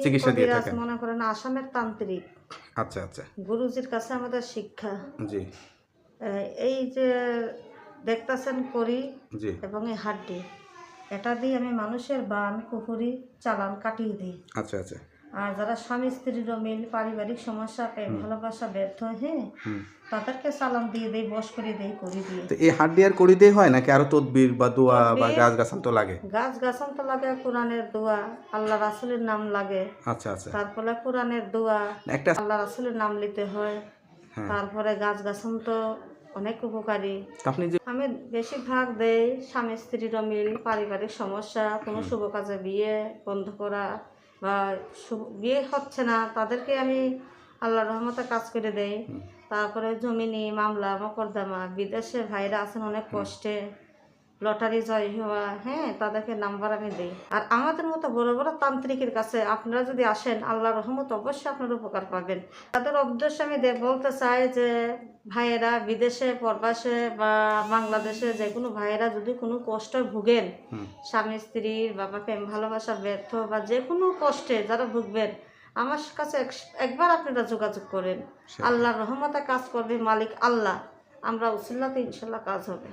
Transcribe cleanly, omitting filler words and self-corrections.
চিকিৎসা দিয়ে কবিরাজ থাকেন। মনে করেন আসামের তান্ত্রিক। আচ্ছা, আচ্ছা। গুরুজির কাছে আমাদের শিক্ষা। জি, এই যে দেখতাছেন করি জি। এবং এই হাড্ডি, এটা দিয়ে আমি মানুষের বান, কুফুরি, চালান কাটিয়ে দিই। আচ্ছা, আচ্ছা। আর যারা স্বামী স্ত্রীর অমিল, পারিবারিক সমস্যা, প্রেম ভালোবাসা ব্যর্থ হয়ে হুম। তাদেরকে চালান দিয়ে দেই, বশ করে দেই, করি দিয়ে। তো এই হাড্ডি আর কড়ি দিয়ে হয় নাকি আরো তদবির বা দোয়া বা তদবির, গাছ-গাছাল তো লাগে? গাছ গাছান তো লাগে, কোরআনের দোয়া, আল্লাহ রাসূলের নাম লাগে। আচ্ছা, আচ্ছা। তারপরে কোরআনের দোয়া, একটা আল্লাহ রাসূলের নাম নিতে হয়। হ্যাঁ। তারপরে গাছ গাছান তো অনেক উপকারী। আপনি যে আমি বেশিরভাগ দেই স্বামী স্ত্রীর অমিল, পারিবারিক সমস্যা, কোনো শুভ কাজে বিয়ে বন্ধ করা বা বিয়ে হচ্ছে না তাদেরকে আমি আল্লাহর রহমতে কাজ করে দেই। তারপরে জমিনি মামলা মকদ্দমা, বিদেশে ভাইরা আছেন অনেক কষ্টে, লটারি জয় হওয়া, হ্যাঁ, তাদেরকে নাম্বার আমি দিই। আর আমাদের মতো বড় বড় তান্ত্রিকের কাছে আপনারা যদি আসেন, আল্লাহর রহমত অবশ্যই আপনার উপকার পাবেন। তাদের উদ্দেশ্যে আমি বলতে চাই যে ভাইয়েরা বিদেশে, প্রবাসে বা বাংলাদেশে যে কোনো ভাইয়েরা যদি কোনো কষ্ট ভুগেন, স্বামী স্ত্রীর বা প্রেম ভালোবাসা ব্যর্থ বা যে কোনো কষ্টে যারা ভুগবেন, আমার কাছে একবার আপনারা যোগাযোগ করেন। আল্লাহর রহমতে কাজ করবে মালিক আল্লাহ। আমরা উসিলাতে ইনশাল্লাহ কাজ হবে।